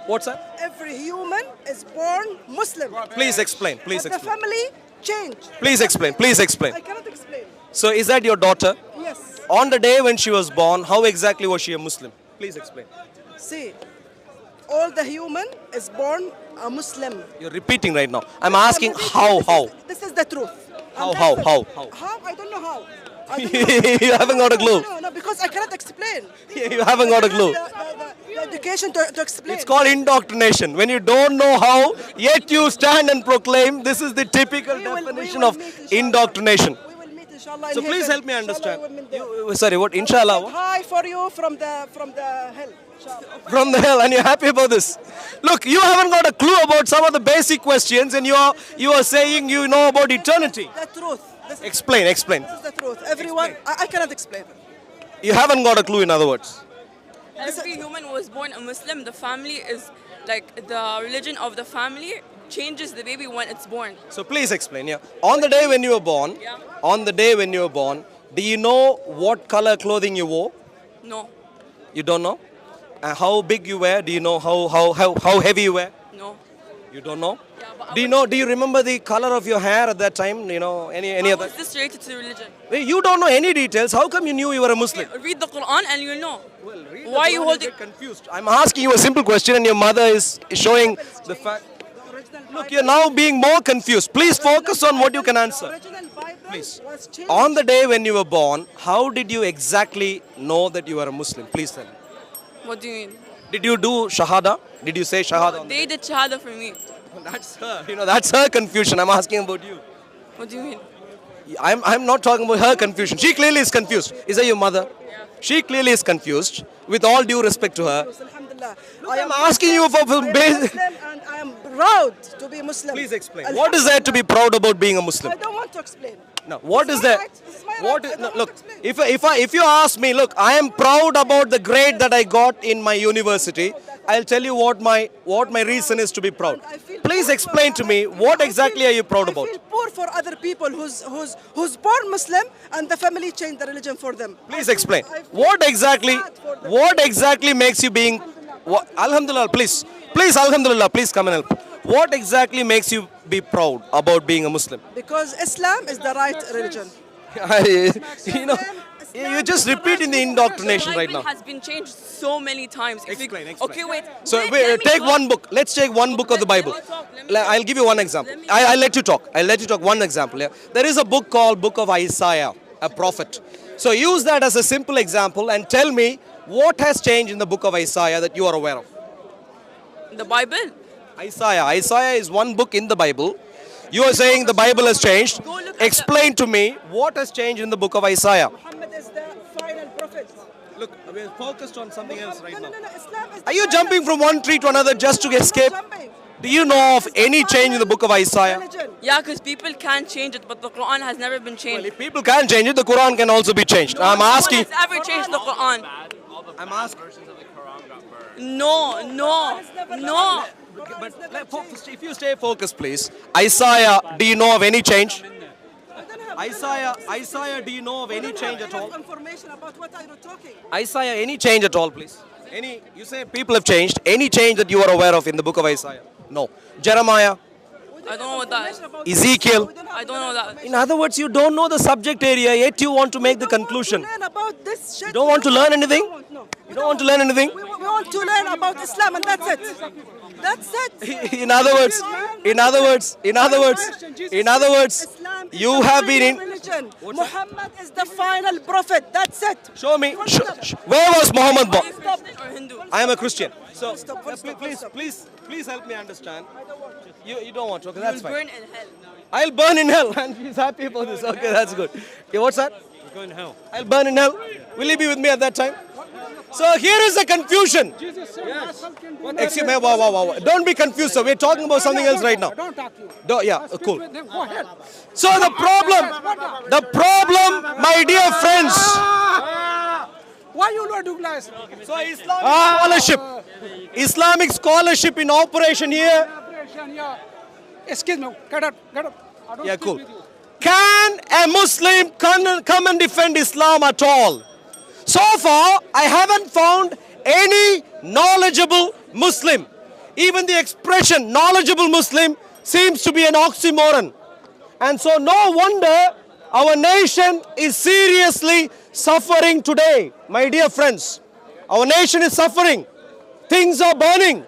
What's that? Every human is born Muslim. Please explain. Please But the explain. family change. Please explain. Please explain. I cannot explain. So is that your daughter? Yes. On the day when she was born, how exactly was she a Muslim? Please explain. See, all the human is born a Muslim. You're repeating right now. I'm asking how. This is the truth. How, And how, that's how, it. how? How? I don't know how. I don't know. You haven't got a clue. No, because I cannot explain. You haven't got a clue. The education to explain. It's called indoctrination. When you don't know how, yet you stand and proclaim, this is the typical We will definition meet, of inshallah. indoctrination. We will meet, inshallah, in So please heaven. help me understand. Inshallah, we will meet there. Sorry, what? Inshallah, what? Hi for you from the hell. Inshallah. From the hell, and you're happy about this. Look, you haven't got a clue about some of the basic questions, and you are saying you know about eternity. The truth. This is Explain. the truth. Everyone, I cannot explain. You haven't got a clue, in other words. Every human was born a Muslim. The family is like the religion of the family changes the baby when it's born. So please explain. Yeah. On the day when you were born, Yeah. on the day when you were born, do you know what color clothing you wore? No, You don't know. How big you were? Do you know how heavy you were? no. You don't know. Yeah, but Do you know? Do you remember the color of your hair at that time? You know any How other? is this related to the religion? Wait, you don't know any details. How come you knew you were a Muslim? Read the Quran and you'll know. Why are you holding? confused? I'm asking you a simple question, and your mother is showing the fact. The original Look, Bible- you're now being more confused. Please focus on what you can answer. The original Bible Please. was changed. On the day when you were born, how did you exactly know that you were a Muslim? Please tell me. What do you mean? Did you do shahada? Did you say shahada? on the They did shahada for me. day? That's her. That's her confusion. I'm asking about you. What do you mean? I'm not talking about her confusion. She clearly is confused. Is that your mother? She clearly is confused. With all due respect to her, Alhamdulillah. I'm asking you for I am basic. Muslim and I am proud to be Muslim. Please explain. What is there to be proud about being a Muslim? I don't want to explain. No. What is my there? right. This is my What right. is, I no, don't look, want to if you ask me, look, I am proud about the grade that I got in my university. I'll tell you what my reason is to be proud. I feel Please poor explain for- to me what exactly are you proud about? I feel poor for other people who's born Muslim and the family changed the religion for them. Please explain. I feel What exactly sad for them. what exactly makes you being Alhamdulillah, please. Please, Alhamdulillah, please come and help. What exactly makes you be proud about being a Muslim? Because Islam is the right religion. you know, you're just repeating the indoctrination right Bible now. has been changed so many times. If we- Explain. Okay, wait. So Wait, wait, let me take talk. one book. Let's take one book of the Let Bible. me talk, let me I'll talk. give you one example. Let me I'll let you talk. I'll let you talk. One example. Yeah. There is a book called Book of Isaiah, a prophet. So use that as a simple example and tell me what has changed in the book of Isaiah that you are aware of. The Bible. Isaiah. Isaiah is one book in the Bible. You are saying the Bible has changed. Go look at Explain to me what has changed in the book of Isaiah. Muhammad is the final prophet. Look, we're focused on something else right No, now. Islam is the Are you final- jumping from one tree to another just to I'm not escape? jumping. Do you know of any change in the book of Isaiah? Religion. Yeah, because people can't change it, but the Quran has never been changed. If people can change it, the Quran can also be changed. I'm asking. No one has ever changed the Quran. I'm asking. No, no, no. But if you stay focused, please. Isaiah, do you know of any change? Isaiah, do you know of any change at all? Information about what are you talking? Isaiah, any change at all, please? Any? You say people have changed. Any change that you are aware of in the book of Isaiah? No. Jeremiah, I don't know what that is. Ezekiel. I don't know that. In other words, you don't know the subject area, yet you want to make the conclusion. Learn about this shit. You don't want to learn anything? No. You don't want to learn anything? We want to learn about Islam and that's it. That's it. In other words, Islam is you the have been final in. religion. Muhammad is the final prophet. That's it. Show me. Where was Muhammad born? Christian or Hindu? I am a Christian. So Stop, stop, please, stop. please help me understand. You don't want to. Okay, You that's will fine. burn in hell. I'll burn in hell, and she's happy about this. Okay, that's good. Okay, what's that? Going to hell. I'll burn in hell. Will you be with me at that time? So here is the confusion. Excuse me. Wow. Don't be confused, sir. We're talking about something else right now. Don't talk to you. Yeah, cool. Go ahead. So the problem, my dear friends. Why you not do glass? So Islamic scholarship in operation here. Yeah. Excuse me. Get up. I don't Yeah, speak cool. with you. Can a Muslim come and defend Islam at all? So far, I haven't found any knowledgeable Muslim Even the expression knowledgeable Muslim seems to be an oxymoron. And so no wonder our nation is seriously suffering today. My dear friends, our nation is suffering. Things are burning.